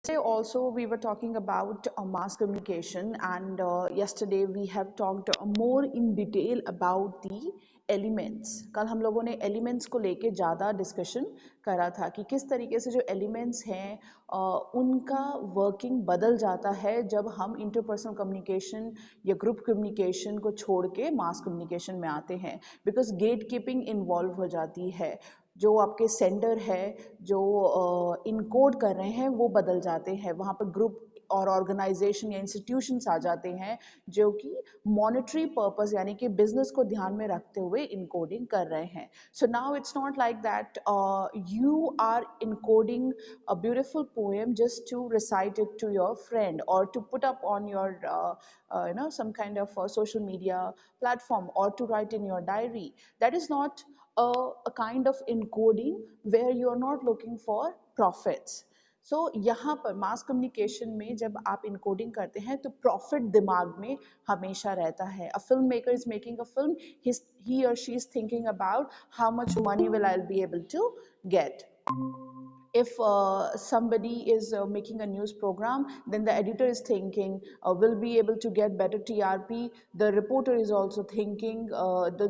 Today also we were talking about mass communication, and yesterday we have talked more in detail about the elements. कल हम लोगों ने elements को लेके ज़्यादा discussion करा था कि किस तरीके से जो elements हैं उनका working बदल जाता है जब हम interpersonal communication या group communication को छोड़ के mass communication में आते हैं, because gatekeeping involve हो जाती है। जो आपके सेंडर है, जो इनकोड कर रहे हैं, वो बदल जाते हैं। वहाँ पर ग्रुप और ऑर्गेनाइजेशन या इंस्टीट्यूशंस आ जाते हैं जो कि मॉनेटरी पर्पस यानी कि बिजनेस को ध्यान में रखते हुए इनकोडिंग कर रहे हैं। So now it's not like that you are encoding a beautiful poem just to recite it to your friend or to put up on your some kind of social media platform or to write in your diary. That is not a kind of encoding where you are not looking for profits. सो यहाँ पर mass communication में जब आप encoding करते हैं तो profit दिमाग में हमेशा रहता है। A film maker is making a film, he or she is thinking about how much money will I be able to get. If somebody is making a news program, then the editor is thinking will be able to get better TRP. The reporter is also thinking, the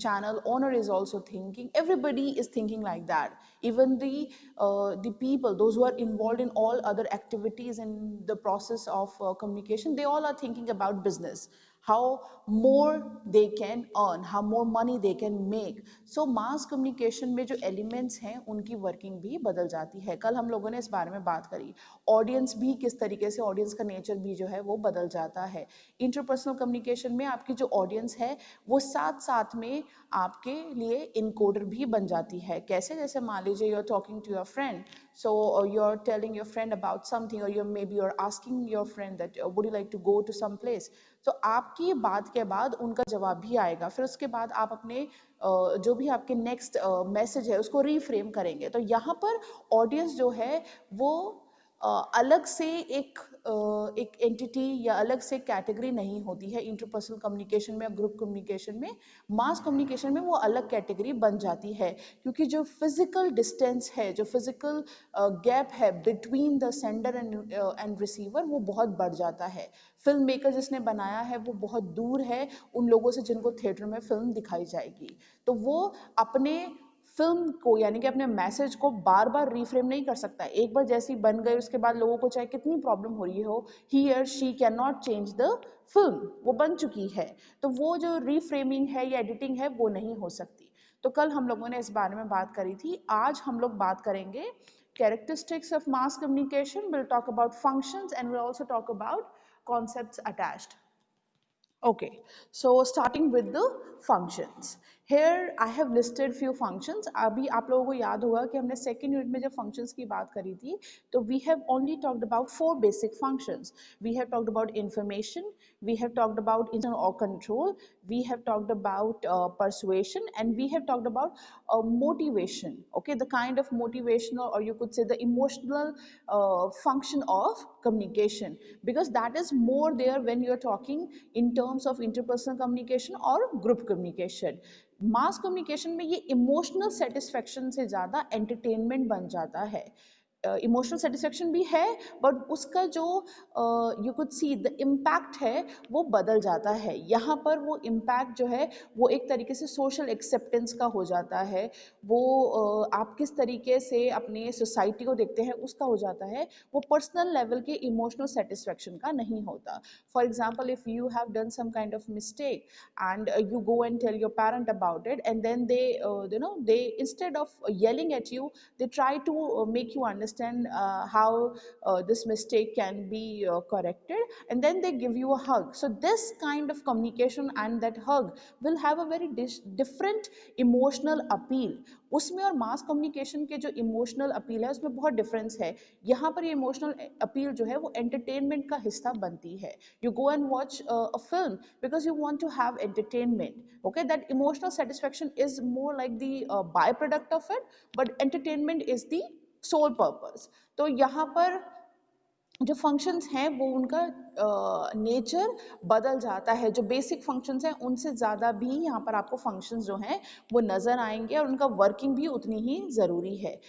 channel owner is also thinking, everybody is thinking like that. Even the people, those who are involved in all other activities in the process of communication, they all are thinking about business, how more they can earn, how more money they can make. So mass communication में जो elements हैं उनकी working भी बदल जाती है। कल हम लोगों ने इस बारे में बात करी, ऑडियंस भी किस तरीके से, ऑडियंस का नेचर भी जो है वो बदल जाता है। इंटरपर्सनल कम्युनिकेशन में आपकी जो ऑडियंस है वो साथ साथ में आपके लिए इनकोडर भी बन जाती है। कैसे? जैसे मान लीजिए you are talking to your friend, so you're telling your friend about something, or you're asking your friend that would you like to go to some place. तो आपकी बात के बाद उनका जवाब भी आएगा, फिर उसके बाद आप अपने जो भी आपके नेक्स्ट मैसेज है उसको रीफ्रेम करेंगे। तो यहाँ पर ऑडियंस जो है वो अलग से एक एंटिटी या अलग से कैटेगरी नहीं होती है। इंटरपर्सनल कम्युनिकेशन में, ग्रुप कम्युनिकेशन में, मास कम्युनिकेशन में वो अलग कैटेगरी बन जाती है, क्योंकि जो फिजिकल डिस्टेंस है, जो फिजिकल गैप है between the sender and receiver, वो बहुत बढ़ जाता है। फिल्म मेकर जिसने बनाया है वो बहुत दूर है उन लोगों से जिनको थिएटर में फिल्म दिखाई जाएगी। तो वो अपने फिल्म को यानी कि अपने मैसेज को बार बार रीफ्रेम नहीं कर सकता। एक बार जैसी बन गई उसके बाद लोगों को चाहे कितनी प्रॉब्लम हो रही हो, ही or she can not change the film, वो बन चुकी है। तो वो जो रीफ्रेमिंग है या एडिटिंग है वो नहीं हो सकती। तो कल हम लोगों ने इस बारे में बात करी थी। आज हम लोग बात करेंगे characteristics of mass communication. We'll talk about functions and we'll also talk about concepts attached. Okay, so starting with the functions. Here I have listed few functions. अभी आप लोगों को याद होगा कि हमने second unit में जब functions की बात करी थी, तो we have only talked about 4 basic functions. We have talked about information, we have talked about internal or control, we have talked about persuasion, and we have talked about motivation. Okay, the kind of motivational, or you could say the emotional function of communication, because that is more there when you are talking in terms of interpersonal communication or group communication. Mass communication में ये emotional satisfaction से ज़्यादा entertainment बन जाता है। Emotional satisfaction भी है, but उसका जो you could see the impact है वो बदल जाता है। यहाँ पर वो इम्पैक्ट जो है वो एक तरीके से सोशल एक्सेप्टेंस का हो जाता है, वो आप किस तरीके से अपने सोसाइटी को देखते हैं उसका हो जाता है, वो पर्सनल लेवल के इमोशनल सेटिस्फेक्शन का नहीं होता। For example, if you have done some kind of mistake and you go and tell your parent about it, and then they instead of yelling at you, they try to make you understand how this mistake can be corrected, and then they give you a hug. So this kind of communication and that hug will have a very different emotional appeal. उसमें और mass communication के जो emotional appeal है उसमें बहुत difference है। यहाँ पर ये इमोशनल अपील जो है वो एंटरटेनमेंट का हिस्सा बनती है। You go and watch a film because you want to have entertainment. Okay, that emotional satisfaction is more like the byproduct of it, but entertainment is the sole purpose. तो यहाँ पर जो फंक्शंस हैं वो उनका नेचर बदल जाता है। जो बेसिक फंक्शंस हैं उनसे ज़्यादा भी यहाँ पर आपको फंक्शंस जो हैं वो नज़र आएंगे और उनका वर्किंग भी उतनी ही ज़रूरी है।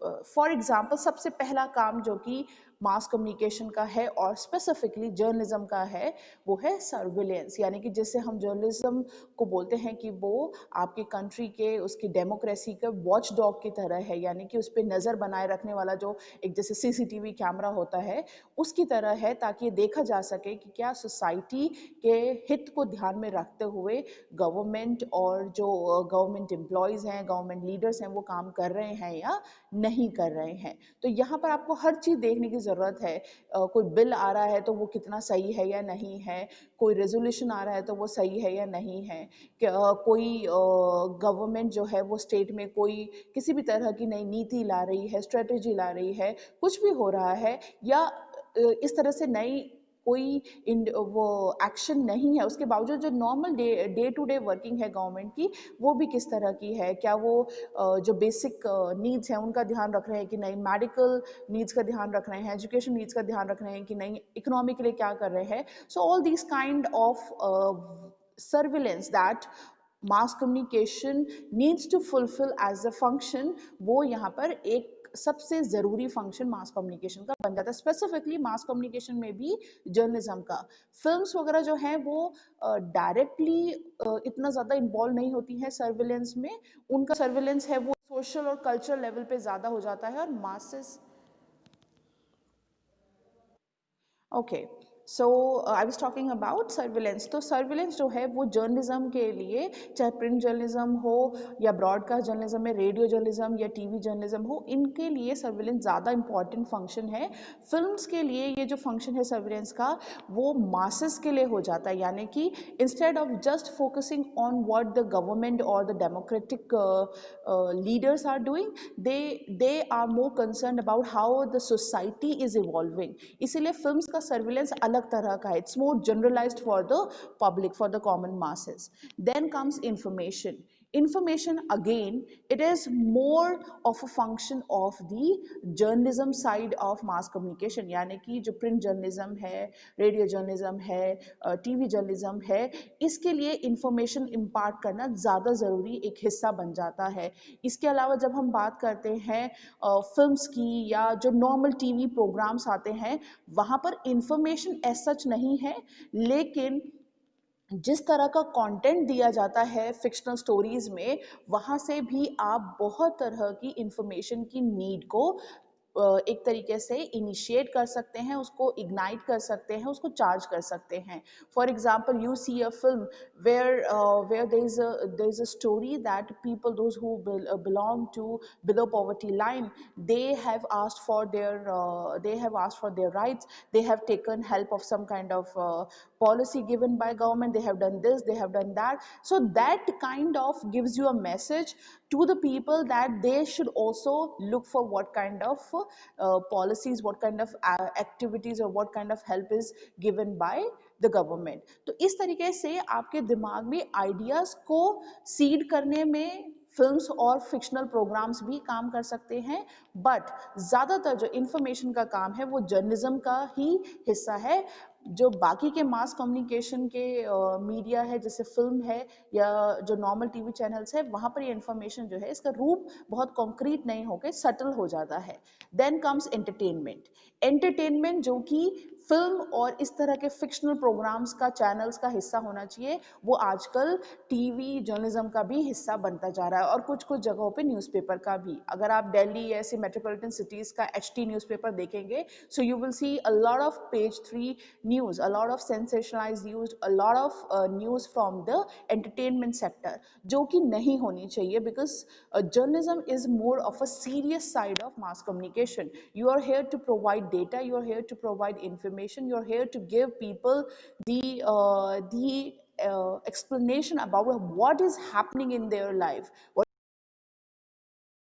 फॉर एग्जाम्पल, सबसे पहला काम जो कि मास कम्युनिकेशन का है और स्पेसिफिकली जर्नलिज्म का है वो है सर्विलेंस, यानी कि जैसे हम जर्नलिज्म को बोलते हैं कि वो आपकी कंट्री के उसकी डेमोक्रेसी के वॉच डॉग की तरह है, यानी कि उस पर नज़र बनाए रखने वाला जो एक जैसे सीसीटीवी कैमरा होता है उसकी तरह है, ताकि ये देखा जा सके कि क्या सोसाइटी के हित को ध्यान में रखते हुए गवर्नमेंट और जो गवर्नमेंट एम्प्लॉयज़ हैं, गवर्नमेंट लीडर्स हैं, वो काम कर रहे हैं या नहीं कर रहे हैं। तो यहाँ पर आपको हर चीज़ देखने की ज़रूरत है। कोई बिल आ रहा है तो वो कितना सही है या नहीं है, कोई रेजोल्यूशन आ रहा है तो वो सही है या नहीं है, कोई गवर्नमेंट जो है वो स्टेट में कोई किसी भी तरह की नई नीति ला रही है, स्ट्रेटेजी ला रही है, कुछ भी हो रहा है या इस तरह से नई कोई वो एक्शन नहीं है, उसके बावजूद जो normal day to day working है गवर्नमेंट की वो भी किस तरह की है, क्या वो जो बेसिक नीड्स हैं उनका ध्यान रख रहे हैं कि नहीं, मेडिकल नीड्स का ध्यान रख रहे हैं, एजुकेशन नीड्स का ध्यान रख रहे हैं कि नहीं, इकोनॉमी के लिए क्या कर रहे हैं। So all these kind of surveillance that mass communication needs to fulfil as a function, वो यहाँ पर एक सबसे ज़रूरी फंक्शन मास कम्युनिकेशन का बन जाता है। स्पेसिफिकली मास कम्युनिकेशन में भी जर्नलिज्म का फिल्म्स वगैरह जो हैं वो डायरेक्टली इतना ज़्यादा इन्वॉल्व नहीं होती हैं सर्विलेंस में, उनका सर्विलेंस है वो सोशल और कल्चरल लेवल पे ज़्यादा हो जाता है और masses. Okay, so I was talking about surveillance. तो सर्विलेंस जो है वो जर्नलिज्म के लिए, चाहे प्रिंट जर्नलिज्म हो या ब्रॉडकास्ट जर्नलिज्म में रेडियो जर्नलिज्म या टीवी जर्नलिज्म हो, इनके लिए सर्विलेंस ज़्यादा इंपॉर्टेंट फंक्शन है। फिल्म्स के लिए ये जो फंक्शन है सर्विलेंस का वो मासेस के लिए हो जाता है, यानी कि instead of just focusing on what the government or the democratic leaders are doing, they are more concerned about how the society is evolving. इसीलिए फिल्म्स का सर्विलेंस अलग तरह का है, it's more generalised for the public, for the common masses. Then comes information. Information again, it is more of a function of the journalism side of mass communication, यानी कि जो print journalism है, radio journalism है, TV journalism है, इसके लिए information impart करना ज़्यादा ज़रूरी एक हिस्सा बन जाता है। इसके अलावा जब हम बात करते हैं फिल्म्स की या जो नॉर्मल टीवी प्रोग्राम्स आते हैं, वहाँ पर इंफॉर्मेशन एज सच नहीं है, लेकिन जिस तरह का कंटेंट दिया जाता है फिक्शनल स्टोरीज में, वहाँ से भी आप बहुत तरह की इंफॉर्मेशन की नीड को एक तरीके से इनिशिएट कर सकते हैं, उसको इग्नाइट कर सकते हैं, उसको चार्ज कर सकते हैं। For example, you see a film where there is a story that people those who belong to below poverty line, they have asked for their rights, they have taken help of some kind of policy given by government, they have done this, they have done that. So that kind of gives you a message to the people that they should also look for what kind of policies, what kind of activities or what kind of help is given by the government. तो इस तरीके से आपके दिमाग में ideas को seed करने में फिल्म्स और फिक्शनल प्रोग्राम्स भी काम कर सकते हैं, बट ज़्यादातर जो इंफॉर्मेशन का काम है वो जर्नलिज्म का ही हिस्सा है। जो बाकी के मास कम्युनिकेशन के मीडिया है, जैसे फिल्म है या जो नॉर्मल टीवी चैनल्स है, वहाँ पर ये इन्फॉर्मेशन जो है इसका रूप बहुत कॉन्क्रीट नहीं होकर सटल हो जाता है। Then comes entertainment. एंटरटेनमेंट जो कि फिल्म और इस तरह के फिक्शनल प्रोग्राम्स का, चैनल्स का हिस्सा होना चाहिए, वो आजकल टीवी जर्नलिज्म का भी हिस्सा बनता जा रहा है और कुछ कुछ जगहों पे न्यूज़पेपर का भी। अगर आप दिल्ली ऐसे मेट्रोपॉलिटन सिटीज़ का एचटी न्यूज़पेपर देखेंगे, so you will see a lot of page 3 news, a lot of sensationalized news, a lot of news from the entertainment sector, जो कि नहीं होनी चाहिए, because journalism is more of a serious side of mass communication. You are here to provide data, you are here to provide information, you are here to give people the explanation about what is happening in their life, what